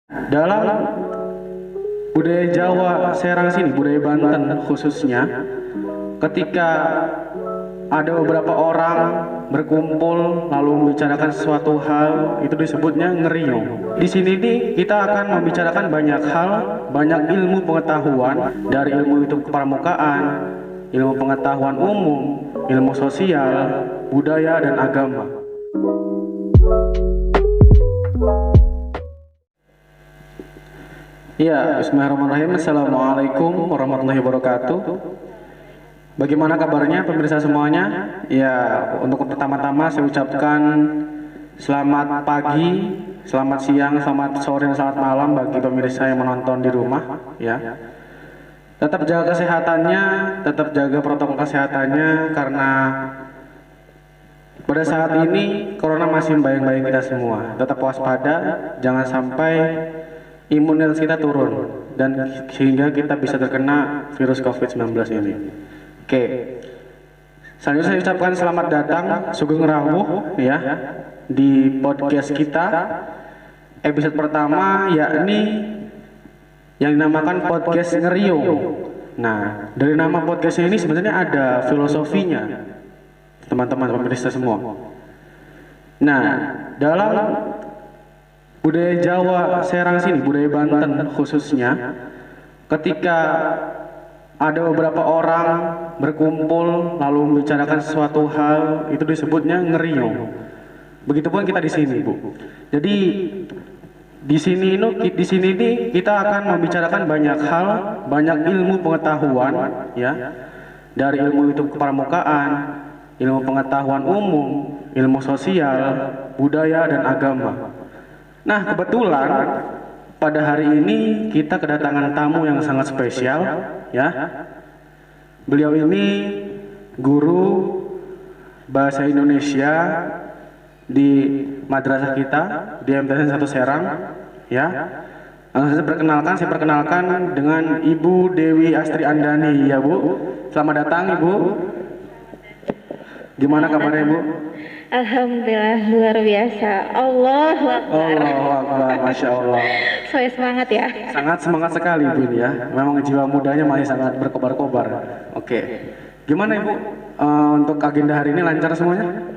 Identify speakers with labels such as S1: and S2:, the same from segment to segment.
S1: Dalam budaya Jawa Serang sini, budaya Banten khususnya, ketika ada beberapa orang berkumpul lalu membicarakan sesuatu hal, itu disebutnya ngeriung. Di sini nih kita akan membicarakan banyak hal, banyak ilmu pengetahuan, dari ilmu itu kepramukaan, ilmu pengetahuan umum, ilmu sosial, budaya dan agama. Ya, bismillahirrahmanirrahim. Assalamualaikum warahmatullahi wabarakatuh. Bagaimana kabarnya pemirsa semuanya? Ya, untuk pertama-tama saya ucapkan selamat pagi, selamat siang, selamat sore, dan selamat malam bagi pemirsa yang menonton di rumah. Ya, tetap jaga kesehatannya, tetap jaga protokol kesehatannya karena pada saat ini corona masih membayang-bayang kita semua. Tetap waspada, jangan sampai imunitas kita turun dan sehingga kita bisa terkena virus COVID-19 ini. Oke. Selanjutnya saya ucapkan selamat datang Sugeng Rawuh ya di podcast kita episode pertama, yakni yang dinamakan podcast Ngeriung. Nah, dari nama podcast ini sebenarnya ada filosofinya, teman-teman pemirsa semua. Nah, dalam budaya Jawa Serang sini, budaya Banten khususnya, ketika ada beberapa orang berkumpul lalu membicarakan sesuatu hal, itu disebutnya ngeriung. Begitupun kita di sini, Bu. Jadi di sini nih kita akan membicarakan banyak hal, banyak ilmu pengetahuan, ya, dari ilmu itu kepramukaan, ilmu pengetahuan umum, ilmu sosial, budaya dan agama. Nah, kebetulan pada hari ini kita kedatangan tamu yang sangat spesial, ya. Beliau ini guru bahasa Indonesia di madrasah kita di MTS 1 Serang, ya. Langsung saya perkenalkan dengan Ibu Dewi Astri Andani, ya Bu. Selamat datang Ibu. Gimana kabarnya Bu?
S2: Alhamdulillah luar biasa. Allahu Akbar.
S1: Allahu Akbar, Masya Allah.
S2: Saya semangat ya.
S1: Sangat semangat sekali Ibu ini ya. Memang jiwa mudanya masih sangat berkobar-kobar. Oke. Gimana Ibu untuk agenda hari ini, lancar semuanya?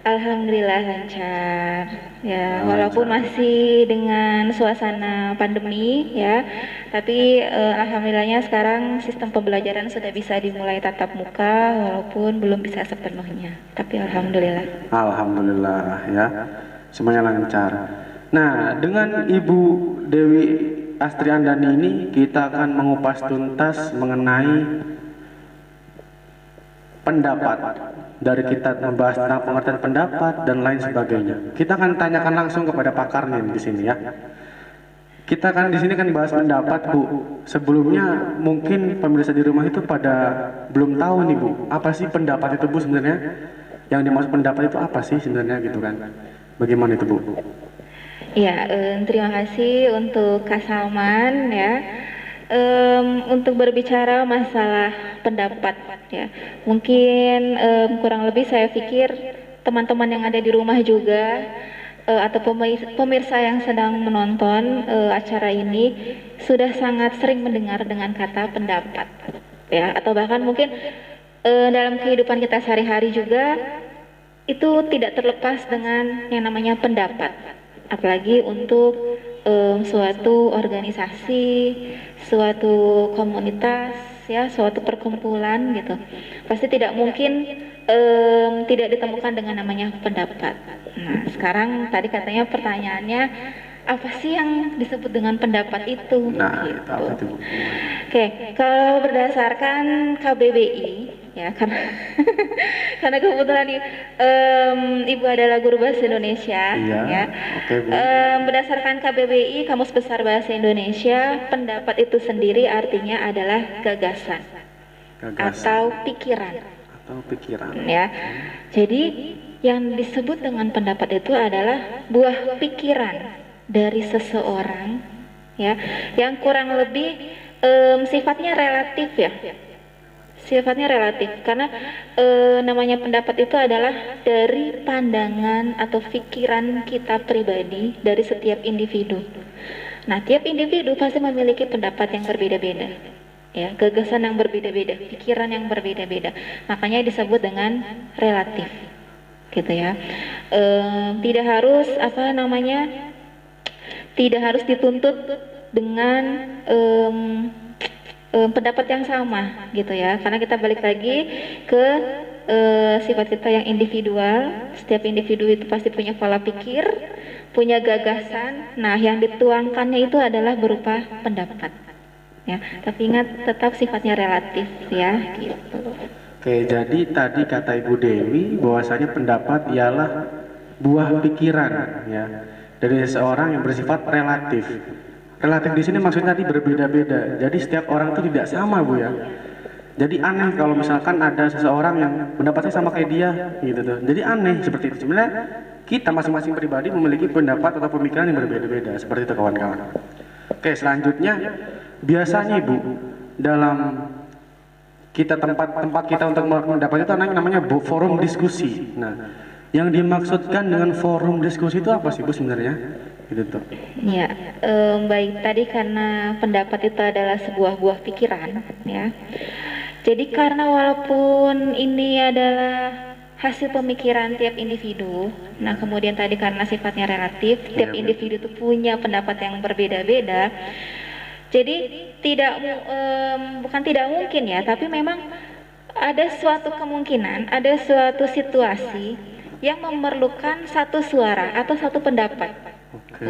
S2: Alhamdulillah lancar. Ya, walaupun masih dengan suasana pandemi ya, tapi alhamdulillahnya sekarang sistem pembelajaran sudah bisa dimulai tatap muka walaupun belum bisa sepenuhnya. Tapi alhamdulillah.
S1: Alhamdulillah ya. Semuanya lancar. Nah, dengan Ibu Dewi Astri Andani ini kita akan mengupas tuntas mengenai pendapat. Dari kita membahas tentang pengertian pendapat dan lain sebagainya. Kita akan tanyakan langsung kepada pakarnya di sini ya. Kita kan di sini kan bahas pendapat Bu. Sebelumnya mungkin pemirsa di rumah itu pada belum tahu nih Bu, apa sih pendapat itu Bu sebenarnya? Yang dimaksud pendapat itu apa sih sebenarnya gitu kan? Bagaimana itu Bu?
S2: Ya, terima kasih untuk Kak Salman ya. Untuk berbicara masalah pendapat ya, mungkin kurang lebih saya pikir teman-teman yang ada di rumah juga atau pemirsa yang sedang menonton acara ini sudah sangat sering mendengar dengan kata pendapat ya, atau bahkan mungkin dalam kehidupan kita sehari-hari juga itu tidak terlepas dengan yang namanya pendapat, apalagi untuk suatu organisasi, suatu komunitas, ya, suatu perkumpulan gitu. Pasti tidak mungkin tidak ditemukan dengan namanya pendapat. Nah, sekarang tadi katanya pertanyaannya apa sih yang disebut dengan pendapat itu?
S1: Nah,
S2: gitu. Oke, kalau berdasarkan KBBI ya, karena kebetulan Ibu adalah guru bahasa Indonesia,
S1: iya,
S2: ya.
S1: Oke, Bu.
S2: Berdasarkan KBBI, Kamus Besar Bahasa Indonesia, pendapat itu sendiri artinya adalah gagasan. Atau pikiran. Ya. Jadi yang disebut dengan pendapat itu adalah buah pikiran dari seseorang, ya, yang kurang lebih sifatnya relatif ya. Sifatnya relatif karena namanya pendapat itu adalah dari pandangan atau pikiran kita pribadi dari setiap individu. Nah, tiap individu pasti memiliki pendapat yang berbeda-beda, ya, gagasan yang berbeda-beda, pikiran yang berbeda-beda. Makanya disebut dengan relatif, gitu ya. Tidak harus tidak harus dituntut dengan pendapat yang sama, gitu ya. Karena kita balik lagi ke sifat kita yang individual. Setiap individu itu pasti punya pola pikir, punya gagasan. Nah, yang dituangkannya itu adalah berupa pendapat, ya. Tapi ingat, tetap sifatnya relatif, ya, gitu.
S1: Oke, jadi tadi kata Ibu Dewi bahwasanya pendapat ialah buah pikiran, ya, dari seseorang yang bersifat relatif. Relatif di sini maksudnya tadi berbeda-beda. Jadi setiap orang itu tidak sama, Bu, ya. Jadi aneh kalau misalkan ada seseorang yang pendapatnya sama kayak dia, gitu tuh. Jadi aneh seperti itu. Sebenarnya kita masing-masing pribadi memiliki pendapat atau pemikiran yang berbeda-beda, seperti itu kawan-kawan. Oke, selanjutnya biasanya Ibu dalam tempat kita untuk mendapat itu namanya forum diskusi. Nah, yang dimaksudkan dengan forum diskusi itu apa sih, Bu, sebenarnya? Gitu tuh.
S2: Ya, baik, tadi karena pendapat itu adalah sebuah buah pikiran, ya. Jadi karena walaupun ini adalah hasil pemikiran tiap individu, nah kemudian tadi karena sifatnya relatif, tiap individu itu punya pendapat yang berbeda-beda. Jadi bukan tidak mungkin ya, tapi memang ada suatu kemungkinan, ada suatu situasi yang memerlukan satu suara atau satu pendapat.
S1: Oke.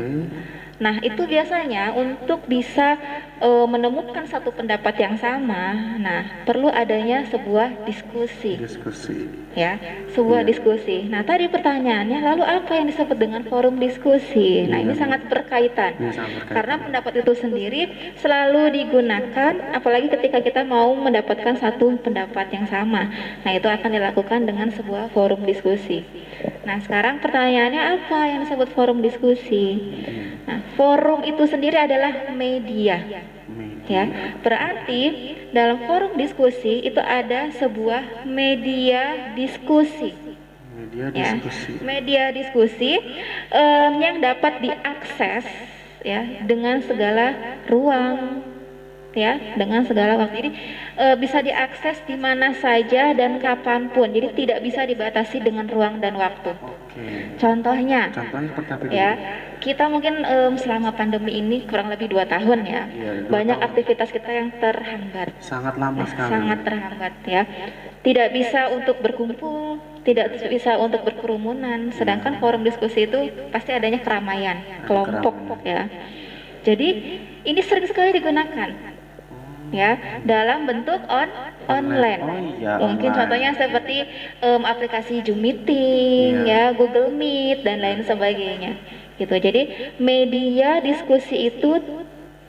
S2: Nah, itu biasanya untuk bisa menemukan satu pendapat yang sama, nah perlu adanya sebuah diskusi. Ya, sebuah diskusi. Nah, tadi pertanyaannya, lalu apa yang disebut dengan forum diskusi? Nah, ini sangat berkaitan. Karena pendapat itu sendiri selalu digunakan, apalagi ketika kita mau mendapatkan satu pendapat yang sama. Nah, itu akan dilakukan dengan sebuah forum diskusi. Nah, sekarang pertanyaannya, apa yang disebut forum diskusi? Nah, forum itu sendiri adalah media. Ya, berarti dalam forum diskusi itu ada sebuah media diskusi. Media diskusi yang dapat diakses, ya, dengan segala ruang, ya, dengan segala waktu. Jadi bisa diakses di mana saja dan kapanpun. Jadi tidak bisa dibatasi dengan ruang dan waktu. Contohnya ya, kita mungkin selama pandemi ini kurang lebih 2 tahun ya, banyak aktivitas kita yang terhambat.
S1: Sangat lama sekali.
S2: Sangat terhambat, ya. Tidak bisa untuk berkumpul, tidak bisa untuk berkerumunan. Sedangkan forum diskusi itu pasti adanya keramaian, kelompok, ya. Jadi ini sering sekali digunakan, ya, dalam bentuk online. Mungkin contohnya seperti aplikasi Zoom Meeting, ya, Google Meet dan lain sebagainya, gitu. Jadi media diskusi itu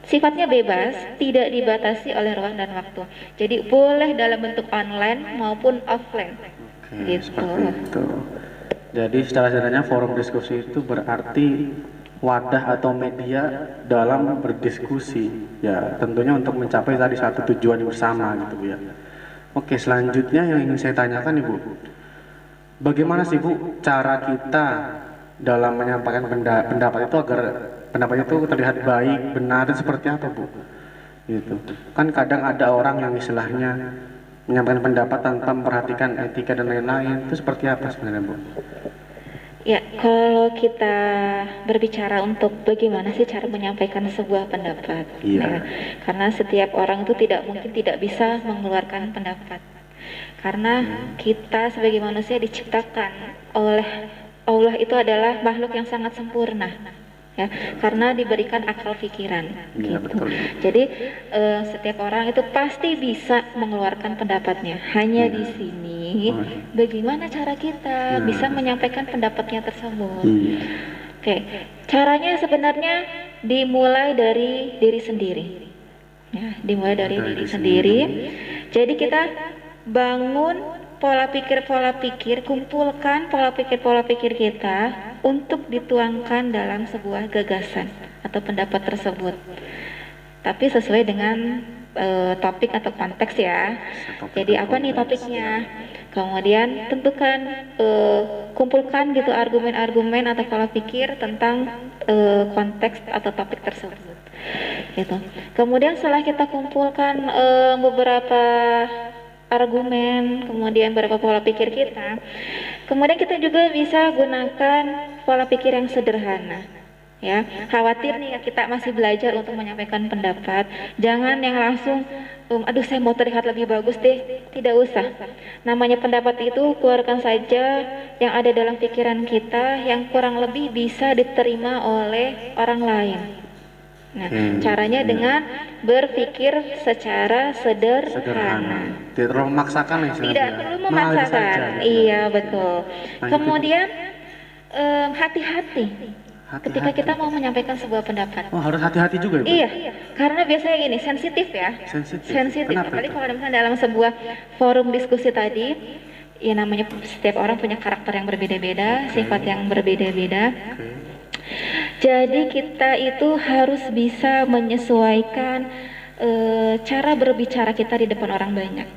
S2: sifatnya bebas, tidak dibatasi oleh ruang dan waktu. Jadi boleh dalam bentuk online maupun offline. Gitu.
S1: Seperti itu. Jadi secara sederhananya forum diskusi itu berarti wadah atau media dalam berdiskusi, ya, tentunya untuk mencapai tadi satu tujuan yang bersama, gitu, Bu, ya. Oke, selanjutnya yang ingin saya tanyakan, Ibu, bagaimana sih, Bu, cara kita dalam menyampaikan pendapat itu agar pendapatnya itu terlihat baik, benar, itu seperti apa, Bu? Gitu. Kan kadang ada orang yang istilahnya menyampaikan pendapat tanpa memperhatikan etika dan lain-lain, itu seperti apa sebenarnya, Bu?
S2: Ya, kalau kita berbicara untuk bagaimana sih cara menyampaikan sebuah pendapat, ya, karena setiap orang itu mungkin tidak bisa mengeluarkan pendapat, karena kita sebagai manusia diciptakan oleh Allah itu adalah makhluk yang sangat sempurna, ya, karena diberikan akal pikiran, gitu. Jadi setiap orang itu pasti bisa mengeluarkan pendapatnya. Hanya di sini bagaimana cara kita bisa menyampaikan pendapatnya tersebut. Oke, caranya sebenarnya dimulai dari diri sendiri, ya, dimulai dari diri sendiri. Jadi kita bangun pola pikir, kumpulkan pola pikir kita untuk dituangkan dalam sebuah gagasan atau pendapat tersebut. Tapi sesuai dengan topik atau konteks ya.
S1: Topik
S2: Jadi
S1: dan
S2: apa nih
S1: konteks.
S2: topiknya? Kemudian tentukan, kumpulkan gitu argumen-argumen atau pola pikir tentang konteks atau topik tersebut. Gitu. Kemudian setelah kita kumpulkan beberapa argumen, kemudian beberapa pola pikir kita, kemudian kita juga bisa gunakan pola pikir yang sederhana. Ya, khawatir nih ya kita masih belajar untuk menyampaikan pendapat, jangan yang langsung aduh saya mau terlihat lebih bagus deh, tidak usah. Namanya pendapat itu keluarkan saja yang ada dalam pikiran kita yang kurang lebih bisa diterima oleh orang lain. Nah, caranya dengan berpikir secara sederhana.
S1: Tidak terlalu memaksakan ya.
S2: Tidak perlu memaksakan. Iya, betul. Kemudian hati-hati ketika kita mau menyampaikan sebuah pendapat.
S1: Oh, harus hati-hati juga ya, Bu?
S2: Iya, karena biasanya gini, sensitif ya. Sensitif. Apalagi kalau misalnya dalam sebuah forum diskusi tadi, ya namanya setiap orang punya karakter yang berbeda-beda, sifat yang berbeda-beda. Jadi kita itu harus bisa menyesuaikan cara berbicara kita di depan orang banyak.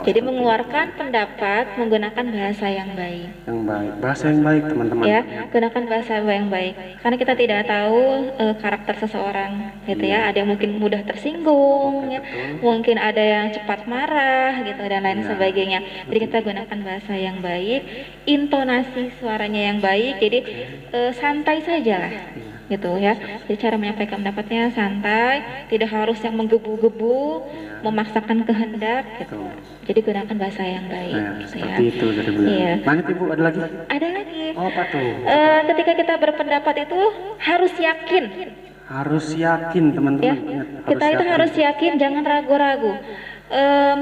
S2: Jadi mengeluarkan pendapat menggunakan bahasa yang baik.
S1: Yang baik, bahasa yang baik teman-teman.
S2: Ya, gunakan bahasa yang baik. Karena kita tidak tahu karakter seseorang, gitu ya. Ada yang mungkin mudah tersinggung, ya. Mungkin ada yang cepat marah, gitu dan lain sebagainya. Jadi kita gunakan bahasa yang baik, intonasi suaranya yang baik. Jadi santai saja lah. Gitu ya. Jadi cara menyampaikan pendapatnya santai, tidak harus yang menggebu-gebu, memaksakan kehendak gitu. Jadi gunakan bahasa yang baik gitu ya.
S1: Seperti itu jadi benar.
S2: Iya.
S1: Lanjut Ibu, ada lagi?
S2: Ada lagi.
S1: Oh, apa tuh?
S2: Ketika kita berpendapat itu harus yakin.
S1: Harus yakin teman-teman.
S2: Ya.
S1: Ingat,
S2: Kita itu harus yakin, jangan ragu-ragu.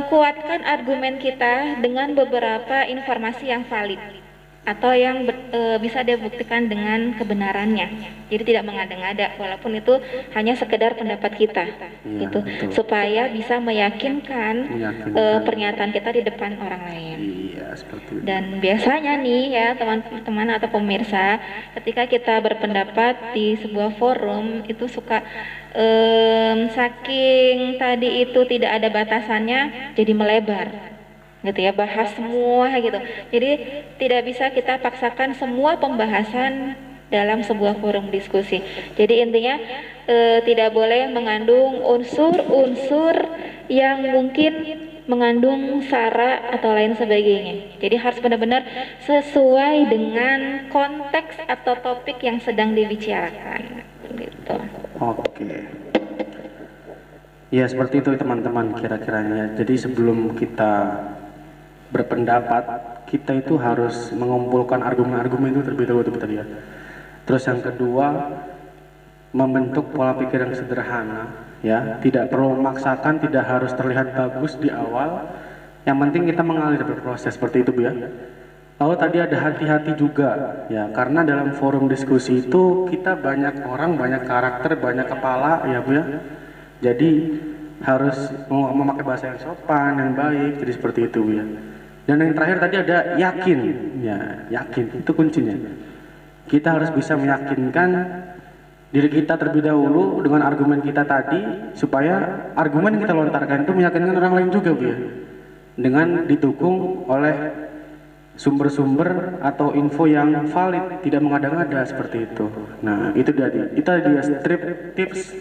S2: Kuatkan argumen kita dengan beberapa informasi yang valid atau yang bisa dibuktikan dengan kebenarannya. Jadi tidak mengada-ngada walaupun itu hanya sekedar pendapat kita, gitu.
S1: Betul.
S2: Supaya bisa meyakinkan pernyataan kita di depan orang lain.
S1: Iya, seperti itu.
S2: Dan biasanya nih ya teman-teman atau pemirsa, ketika kita berpendapat di sebuah forum itu suka saking tadi itu tidak ada batasannya jadi melebar. Gitu ya, bahas semua gitu. Jadi tidak bisa kita paksakan semua pembahasan dalam sebuah forum diskusi. Jadi intinya tidak boleh mengandung unsur-unsur yang mungkin mengandung sara atau lain sebagainya. Jadi harus benar-benar sesuai dengan konteks atau topik yang sedang dibicarakan. Gitu.
S1: Oke. Ya seperti itu teman-teman kira-kiranya. Jadi sebelum kita berpendapat, kita itu harus mengumpulkan argumen-argumen itu terlebih dahulu tadi ya. Terus yang kedua, membentuk pola pikir yang sederhana ya, tidak perlu memaksakan, tidak harus terlihat bagus di awal. Yang penting kita mengalir berproses seperti itu Bu ya. Lalu tadi ada hati-hati juga ya, karena dalam forum diskusi itu kita banyak orang, banyak karakter, banyak kepala ya Bu ya. Jadi harus memakai bahasa yang sopan, yang baik, jadi seperti itu Bu ya. Dan yang terakhir tadi ada yakin, ya yakin itu kuncinya. Kita harus bisa meyakinkan diri kita terlebih dahulu dengan argumen kita tadi, supaya argumen yang kita lontarkan itu meyakinkan orang lain juga Bu ya. Dengan didukung oleh sumber-sumber atau info yang valid, tidak mengada-ngada seperti itu. Nah itu dia tips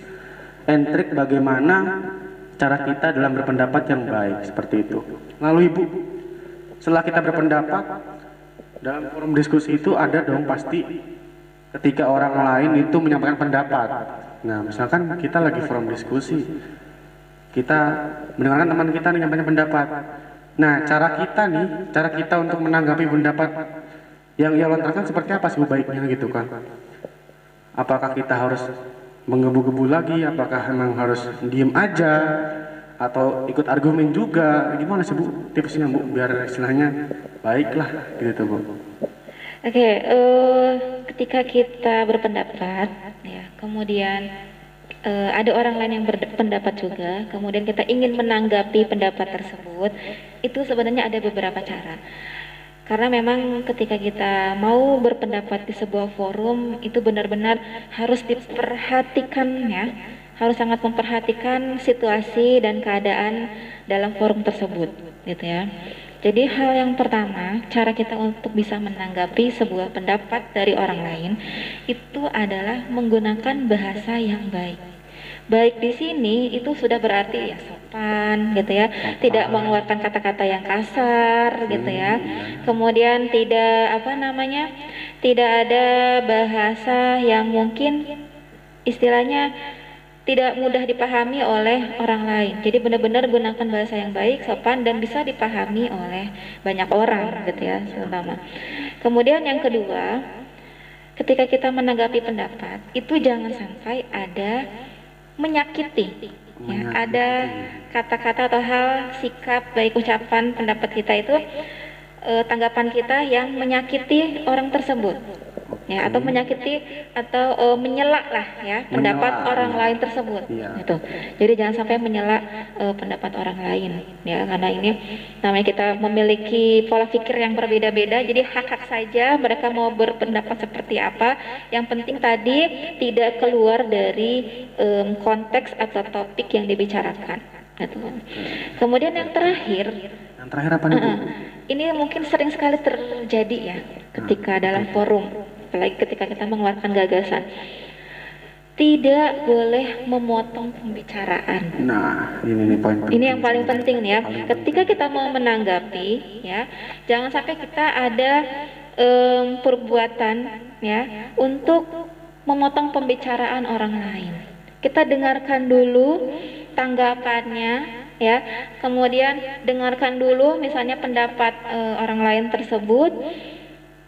S1: and trick bagaimana cara kita dalam berpendapat yang baik seperti itu. Lalu Ibu, setelah kita berpendapat dalam forum diskusi itu ada dong pasti ketika orang lain itu menyampaikan pendapat. Nah misalkan kita lagi forum diskusi, kita mendengarkan teman kita menyampaikan pendapat. Nah cara kita untuk menanggapi pendapat yang ia lontarkan seperti apa sih baiknya gitu kan? Apakah kita harus menggebu-gebu lagi? Apakah memang harus diem aja? Atau ikut argumen juga? Gimana sih Bu tipsnya Bu biar istilahnya baiklah gitu Bu?
S2: Oke, ketika kita berpendapat ya, kemudian ada orang lain yang berpendapat juga, kemudian kita ingin menanggapi pendapat tersebut, itu sebenarnya ada beberapa cara. Karena memang ketika kita mau berpendapat di sebuah forum itu benar-benar harus diperhatikan ya, harus sangat memperhatikan situasi dan keadaan dalam forum tersebut, gitu ya. Jadi hal yang pertama, cara kita untuk bisa menanggapi sebuah pendapat dari orang lain itu adalah menggunakan bahasa yang baik. Baik di sini itu sudah berarti ya sopan gitu ya, tidak mengeluarkan kata-kata yang kasar gitu ya. Kemudian tidak tidak ada bahasa yang mungkin istilahnya tidak mudah dipahami oleh orang lain. Jadi benar-benar gunakan bahasa yang baik, sopan dan bisa dipahami oleh banyak orang gitu ya, terutama. Kemudian yang kedua, ketika kita menanggapi pendapat, itu jangan sampai ada menyakiti. Ya, ada kata-kata atau hal, sikap, baik ucapan, pendapat kita itu tanggapan kita yang menyakiti orang tersebut. Ya, atau menyakiti atau menyela lah ya pendapat orang lain tersebut. Gitu. Jadi jangan sampai menyela pendapat orang lain ya, karena ini namanya kita memiliki pola pikir yang berbeda-beda. Jadi hak-hak saja mereka mau berpendapat seperti apa. Yang penting tadi tidak keluar dari konteks atau topik yang dibicarakan. Gitu. Kemudian yang terakhir
S1: apa nih, Bu?
S2: Ini mungkin sering sekali terjadi ya ketika dalam forum, apalagi ketika kita mengeluarkan gagasan. Tidak boleh memotong pembicaraan.
S1: Nah, ini nih poin penting.
S2: Ini yang paling penting nih ya. Ketika kita mau menanggapi ya, jangan sampai kita ada perbuatan ya untuk memotong pembicaraan orang lain. Kita dengarkan dulu tanggapannya ya, kemudian dengarkan dulu misalnya pendapat orang lain tersebut,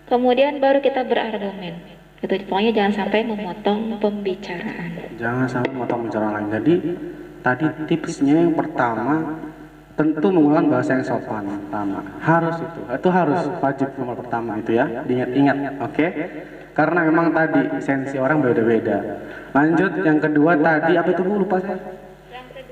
S2: kemudian baru kita berargumen gitu. Pokoknya jangan sampai memotong pembicaraan,
S1: jangan sampai memotong pembicaraan lain. Jadi tadi tipsnya yang pertama, tentu menggunakan bahasa yang sopan. Pertama harus itu harus wajib, nomor pertama itu ya, diingat-ingat. Oke? Karena memang tadi sensi orang beda-beda. Lanjut yang kedua tadi apa itu, Bu? Lupa saya.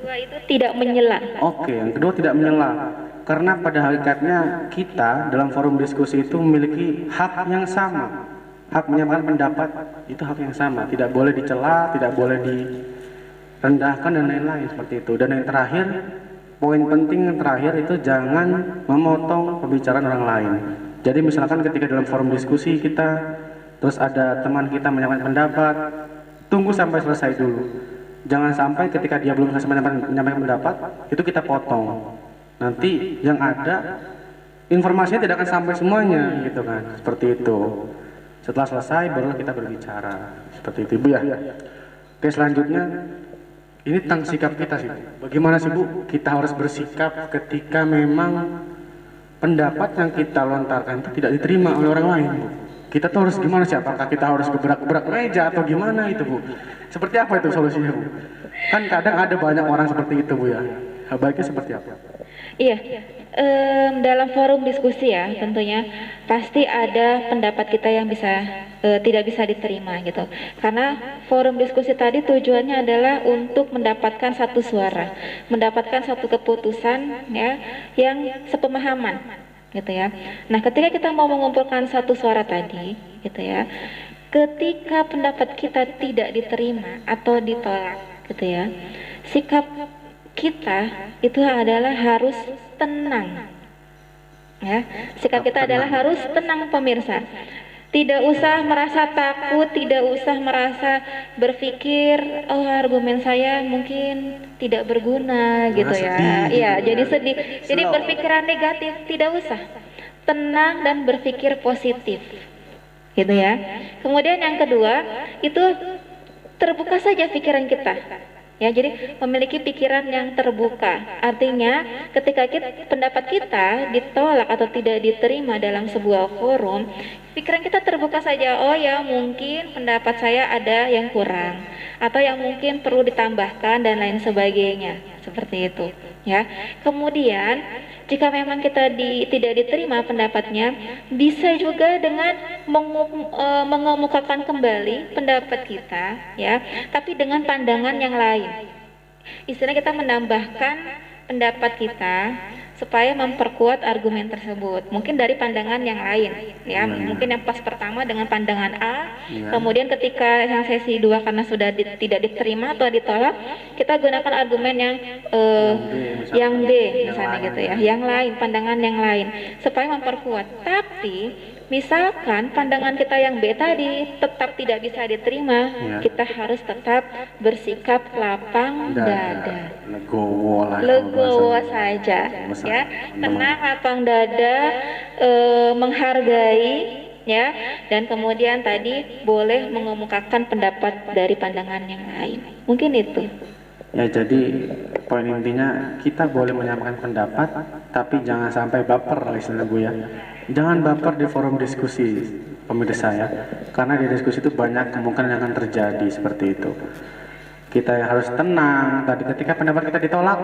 S2: Kedua itu tidak menyela.
S1: Oke, yang kedua tidak menyela. Karena pada hakikatnya kita dalam forum diskusi itu memiliki hak yang sama. Hak menyampaikan pendapat itu hak yang sama. Tidak boleh dicela, tidak boleh direndahkan dan lain-lain seperti itu. Dan yang terakhir, poin penting yang terakhir itu jangan memotong pembicaraan orang lain. Jadi misalkan ketika dalam forum diskusi kita, terus ada teman kita menyampaikan pendapat, tunggu sampai selesai dulu. Jangan sampai ketika dia belum selesai menyampaikan pendapat, itu kita potong. Nanti yang ada informasinya tidak akan sampai semuanya, gitu kan? Seperti itu. Setelah selesai baru kita berbicara. Seperti itu, Bu ya. Oke, selanjutnya ini tentang sikap kita sih. Bagaimana sih, Bu? Kita harus bersikap ketika memang pendapat yang kita lontarkan itu tidak diterima oleh orang lain, Bu. Kita tuh harus gimana sih? Apakah kita harus gebrak-gebrak meja atau gimana itu, Bu? Seperti apa itu solusinya, Bu? Kan kadang ada banyak orang seperti itu, Bu ya. Baiknya seperti apa?
S2: Iya, dalam forum diskusi ya tentunya pasti ada pendapat kita yang tidak bisa diterima gitu. Karena forum diskusi tadi tujuannya adalah untuk mendapatkan satu suara, mendapatkan satu keputusan ya yang sepemahaman gitu ya. Nah, ketika kita mau mengumpulkan satu suara tadi gitu ya, ketika pendapat kita tidak diterima atau ditolak gitu ya, sikap kita itu adalah harus tenang ya. Sikap kita adalah harus tenang, pemirsa. Tidak usah merasa takut, tidak usah merasa berpikir oh argumen saya mungkin tidak berguna gitu ya. Iya, jadi sedih. Jadi berpikiran negatif tidak usah. Tenang dan berpikir positif. Gitu ya. Kemudian yang kedua, itu terbuka saja pikiran kita. Ya, jadi memiliki pikiran yang terbuka. Artinya, ketika pendapat kita ditolak atau tidak diterima dalam sebuah forum, pikiran kita terbuka saja. Oh ya, mungkin pendapat saya ada yang kurang, atau yang mungkin perlu ditambahkan dan lain sebagainya. Seperti itu. Ya. Kemudian, jika memang kita tidak diterima pendapatnya, bisa juga dengan mengemukakan kembali pendapat kita, ya, tapi dengan pandangan yang lain. Istilahnya kita menambahkan pendapat kita supaya memperkuat argumen tersebut. Mungkin dari pandangan yang lain, ya. Mungkin yang pas pertama dengan pandangan A, kemudian ketika yang sesi 2 karena sudah tidak diterima atau ditolak, kita gunakan argumen yang B misalnya gitu ya, yang lain, pandangan yang lain, supaya memperkuat. Tapi misalkan pandangan kita yang B tadi tetap tidak bisa diterima, kita harus tetap bersikap lapang dada. Legowo saja, ya. Tenang, lapang dada, menghargai, ya. Dan kemudian tadi boleh mengemukakan pendapat dari pandangan yang lain. Mungkin itu.
S1: Ya, jadi poin intinya kita boleh menyampaikan pendapat, tapi jangan sampai baper, istilah gue ya. Jangan baper di forum diskusi, pemirsa ya. Karena di diskusi itu banyak kemungkinan yang akan terjadi seperti itu. Kita yang harus tenang. Tadi ketika pendapat kita ditolak,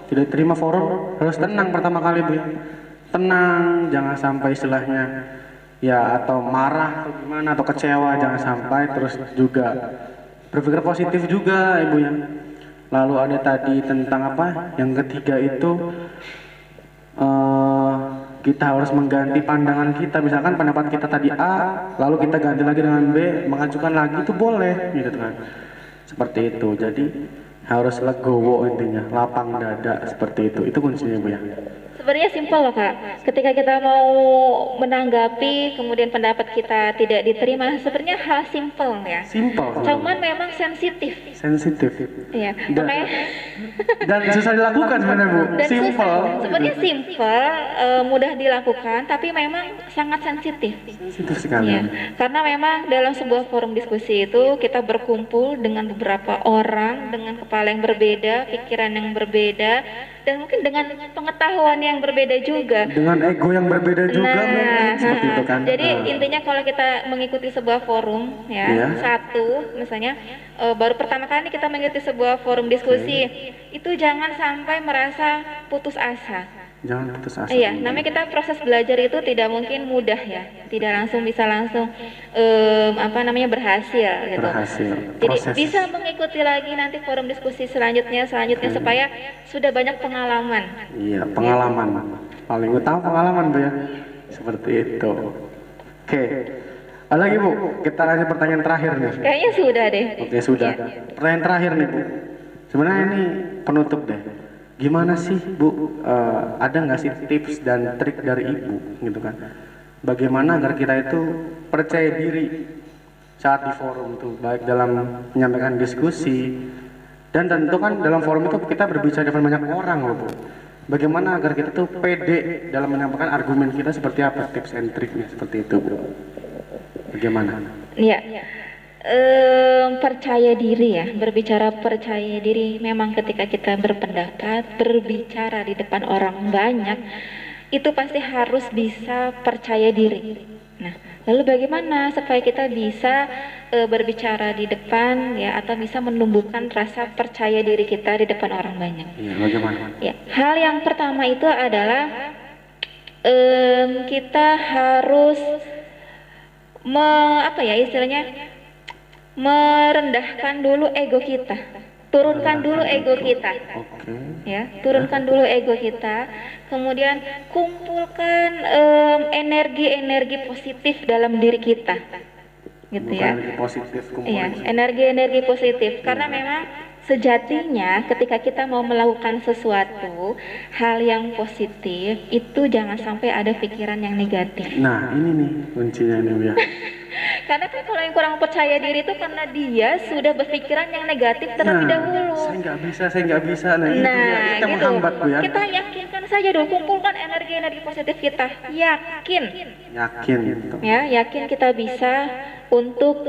S1: tidak diterima forum, harus tenang pertama kali, Bu. Tenang, jangan sampai istilahnya ya atau marah atau gimana atau kecewa, jangan sampai. Terus juga berpikir positif juga, Ibu ya. Lalu ada tadi tentang apa? Yang ketiga itu kita harus mengganti pandangan kita. Misalkan pendapat kita tadi A, lalu kita ganti lagi dengan B, mengajukan lagi, itu boleh, gitu kan? Seperti itu. Jadi harus legowo intinya, lapang dada seperti itu. Itu kuncinya, Bu ya.
S2: Sebenarnya simpel loh Kak, ketika kita mau menanggapi kemudian pendapat kita tidak diterima, sebenarnya hal simpel ya.
S1: Simpel.
S2: Cuman memang sensitif. Iya.
S1: Dan susah dilakukan sebenarnya, Bu. Simpel.
S2: Sebenarnya simpel, mudah dilakukan, tapi memang sangat sensitif.
S1: Sensitif sekali.
S2: Ya. Karena memang dalam sebuah forum diskusi itu kita berkumpul dengan beberapa orang dengan kepala yang berbeda, pikiran yang berbeda, dan mungkin dengan pengetahuan yang berbeda juga,
S1: dengan ego yang berbeda juga, mungkin seperti itu kan.
S2: Jadi intinya kalau kita mengikuti sebuah forum ya, satu misalnya baru pertama kali kita mengikuti sebuah forum diskusi, itu jangan sampai merasa putus asa.
S1: Jangan putus asa.
S2: Iya, namanya kita proses belajar itu tidak mungkin mudah ya, tidak langsung bisa berhasil gitu.
S1: Berhasil.
S2: Jadi bisa mengikuti lagi nanti forum diskusi selanjutnya supaya sudah banyak pengalaman.
S1: Iya, pengalaman. Paling utama pengalaman, Bu ya. Seperti itu. Oke. Ada lagi, Bu? Kita kasih pertanyaan terakhir nih.
S2: Kayaknya sudah deh.
S1: Oke, sudah. Pertanyaan terakhir nih, Bu. Sebenarnya ini penutup deh. Gimana sih, Bu? Ada nggak sih tips dan trik dari Ibu, gitu kan? Bagaimana agar kita itu percaya diri saat di forum tuh, baik dalam menyampaikan diskusi, dan tentu kan dalam forum itu kita berbicara dengan banyak orang, loh, Bu. Bagaimana agar kita tuh pede dalam menyampaikan argumen kita, seperti apa tips and triknya seperti itu, Bu? Bagaimana?
S2: Iya. Percaya diri ya, berbicara percaya diri memang ketika kita berpendapat, berbicara di depan orang banyak, itu pasti harus bisa percaya diri. Nah, lalu bagaimana supaya kita bisa berbicara di depan ya, atau bisa menumbuhkan rasa percaya diri kita di depan orang banyak?
S1: Iya, bagaimana?
S2: Ya, hal yang pertama itu adalah kita harus merendahkan dulu ego kita, turunkan dulu ego kita, ya, turunkan dulu ego kita, kemudian kumpulkan energi-energi positif dalam diri kita, gitu ya. Iya, energi-energi positif, karena memang sejatinya ketika kita mau melakukan sesuatu hal yang positif itu jangan sampai ada pikiran yang negatif.
S1: Nah, ini nih kuncinya nih ya.
S2: Karena kan kalau yang kurang percaya diri itu karena dia sudah berpikiran yang negatif terlebih dahulu.
S1: Saya nggak bisa. Nah, itu ya, kita menghambat, Bu ya.
S2: Kita yakinkan saja dulu, kumpulkan energi-energi positif kita. Yakin.
S1: Gitu.
S2: Ya, yakin kita bisa untuk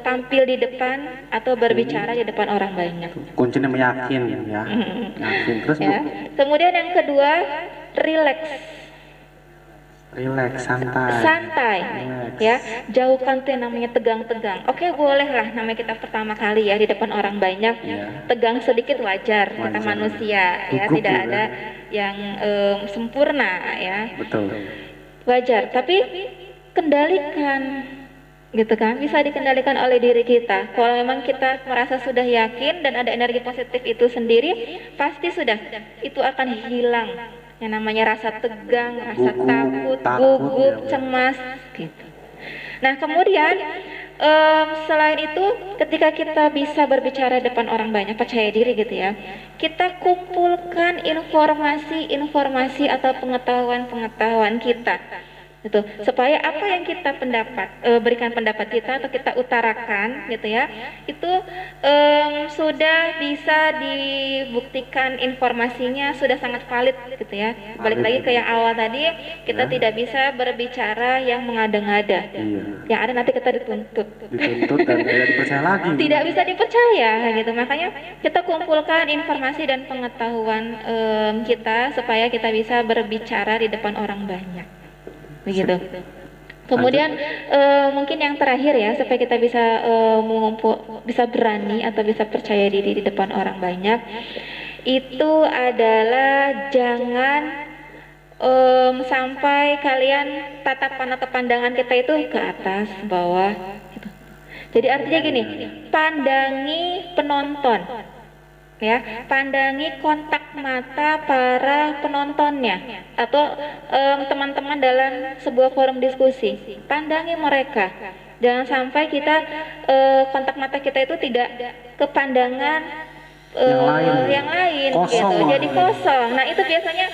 S2: tampil di depan atau berbicara di depan orang banyak.
S1: Kuncinya meyakin ya. Yakin. Terus, Bu?
S2: Ya. Kemudian yang kedua, relax, santai. Ya, jauhkan tuh yang namanya tegang-tegang. Oke, boleh lah, namanya kita pertama kali ya di depan orang banyak, tegang sedikit wajar. Kita manusia ya, tidak ada yang sempurna ya.
S1: Betul.
S2: Wajar, tapi kendalikan, gitu kan, bisa dikendalikan oleh diri kita. Kalau memang kita merasa sudah yakin dan ada energi positif itu sendiri, pasti sudah itu akan hilang yang namanya rasa tegang, rasa
S1: Gugup,
S2: takut,
S1: takut,
S2: gugup,
S1: ya.
S2: cemas, gitu. Nah kemudian selain itu ketika kita bisa berbicara depan orang banyak, percaya diri gitu ya, kita kumpulkan informasi-informasi atau pengetahuan-pengetahuan kita gitu, supaya apa yang kita berikan pendapat kita atau kita utarakan gitu ya, itu sudah bisa dibuktikan, informasinya sudah sangat valid gitu ya. Balik lagi ke yang awal tadi, kita tidak bisa berbicara yang mengada-ngada, yang ada nanti kita dituntut
S1: Dan tidak dipercaya lagi.
S2: tidak bisa dipercaya gitu. Makanya kita kumpulkan informasi dan pengetahuan kita supaya kita bisa berbicara di depan orang banyak begitu. Kemudian mungkin yang terakhir ya, supaya kita bisa bisa berani atau bisa percaya diri di depan orang banyak, itu adalah jangan sampai kalian tatapan atau pandangan kita itu ke atas, bawah gitu. Jadi artinya gini, pandangi penonton ya, pandangi kontak mata para penontonnya atau teman-teman dalam sebuah forum diskusi, pandangi mereka. Jangan sampai kita kontak mata kita itu tidak ke pandangan yang lain
S1: kosong
S2: gitu,
S1: lah.
S2: jadi kosong. Nah itu biasanya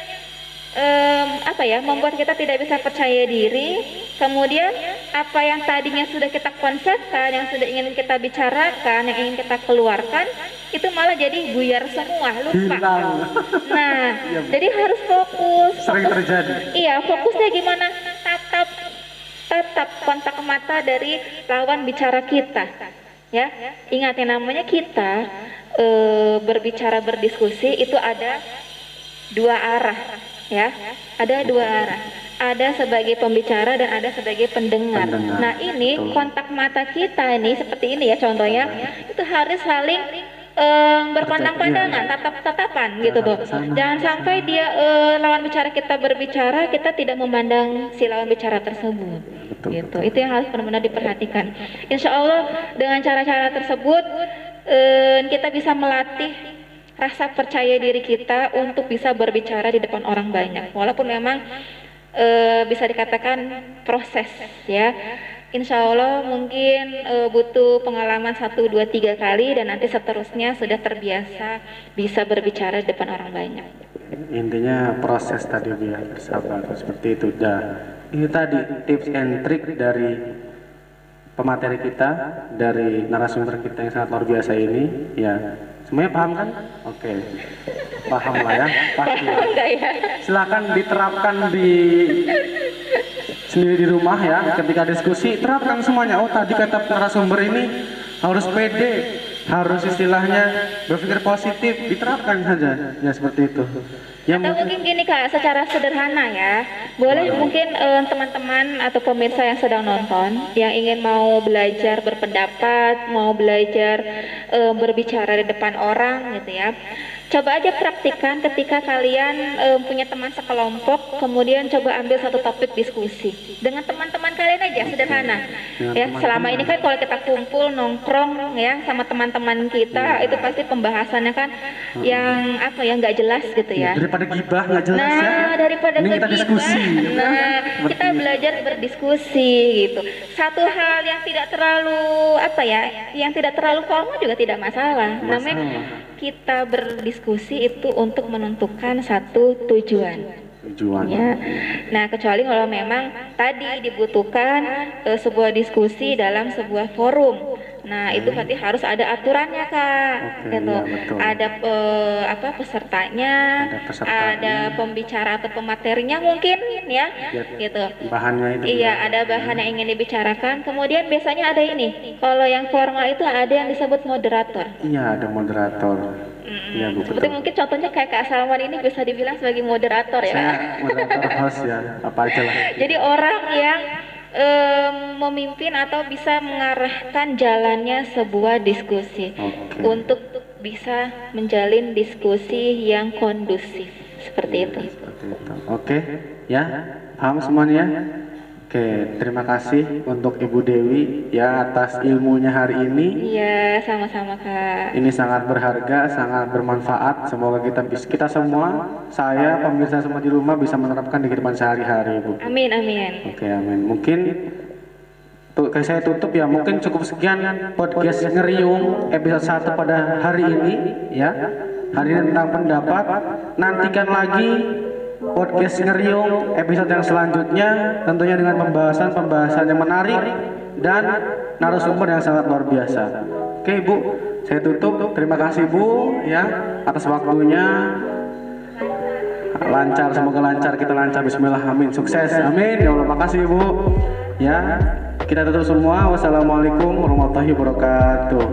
S2: membuat kita tidak bisa percaya diri. Kemudian apa yang tadinya sudah kita konsepkan, yang sudah ingin kita bicarakan, yang ingin kita keluarkan, itu malah jadi buyar semua, lupa. Nah, jadi harus fokus.
S1: Sering terjadi.
S2: Iya, fokusnya gimana? Tatap kontak mata dari lawan bicara kita. Ya, ingat yang namanya kita berbicara, berdiskusi itu ada dua arah. Ya, ada dua arah. Ada sebagai pembicara dan ada sebagai pendengar. Nah ini kontak mata kita ini seperti ini ya contohnya, itu harus saling berpandang-pandangan, tatap-tatapan gitu tuh. Jangan sampai dia lawan bicara kita berbicara, kita tidak memandang si lawan bicara tersebut. Gitu. Itu yang harus benar-benar diperhatikan. Insya Allah dengan cara-cara tersebut kita bisa melatih rasa percaya diri kita untuk bisa berbicara di depan orang banyak. Walaupun memang bisa dikatakan proses ya. Insya Allah mungkin butuh pengalaman 1, 2, 3 kali dan nanti seterusnya sudah terbiasa bisa berbicara di depan orang banyak.
S1: Intinya proses tadi biar bersabar seperti itu. Ini tadi tips and trick dari pemateri kita, dari narasumber kita yang sangat luar biasa ini ya. Semuanya paham kan? Oke. Paham lah ya, pasti. Silakan diterapkan sendiri di rumah ya, ketika diskusi terapkan semuanya. Oh tadi kata narasumber ini harus pede, harus istilahnya berpikir positif, diterapkan saja ya seperti itu. Ya,
S2: atau mungkin gini Kak, secara sederhana ya, boleh mungkin teman-teman atau pemirsa yang sedang nonton, yang ingin mau belajar berpendapat, mau belajar berbicara di depan orang gitu ya, coba aja praktikkan ketika kalian punya teman sekelompok, kemudian coba ambil satu topik diskusi dengan teman-teman kalian aja, sederhana ya. Selama ini kan kalau kita kumpul nongkrong ya sama teman-teman kita, itu pasti pembahasannya kan yang nggak jelas gitu ya.
S1: Daripada gibah nggak jelas ya.
S2: Daripada
S1: kita diskusi.
S2: Nah, kita belajar berdiskusi gitu. Satu hal yang tidak terlalu yang tidak terlalu formal juga tidak masalah. Namanya kita berdiskusi itu untuk menentukan satu tujuan. Ya. Nah, kecuali kalau memang tadi dibutuhkan sebuah diskusi dalam sebuah forum. Nah, itu berarti harus ada aturannya, Kak. Gitu. Ya, ada pesertanya, ada pembicara atau pematerinya mungkin ya. Gitu.
S1: Bahannya itu.
S2: Iya, ada bahan yang ingin dibicarakan. Kemudian biasanya ada ini. Kalau yang formal itu ada yang disebut moderator.
S1: Iya, ada moderator. Ya,
S2: seperti mungkin contohnya kayak Kak Salman ini bisa dibilang sebagai moderator ya.
S1: Saya moderator host ya, apa aja lah.
S2: Jadi orang yang memimpin atau bisa mengarahkan jalannya sebuah diskusi untuk bisa menjalin diskusi yang kondusif seperti itu.
S1: Oke, ya, paham semuanya? Oke, terima kasih untuk Ibu Dewi ya atas ilmunya hari ini.
S2: Iya, sama-sama Kak.
S1: Ini sangat berharga, sangat bermanfaat. Semoga kita semua, saya, pemirsa semua di rumah bisa menerapkan di kehidupan sehari-hari, Bu.
S2: Amin, amin.
S1: Oke, amin. Mungkin saya tutup ya. Mungkin cukup sekian podcast Ngeriung episode 1 pada hari ini ya. Hari ini tentang pendapat. Nantikan lagi podcast Ngeriung episode yang selanjutnya, tentunya dengan pembahasan yang menarik dan narasumber yang sangat luar biasa. Oke Bu, saya tutup. Terima kasih Bu ya atas waktunya. Lancar, semoga lancar, kita lancar. Bismillah, amin, sukses, amin ya Allah. Makasih Bu ya. Kita tutup semua. Wassalamualaikum warahmatullahi wabarakatuh.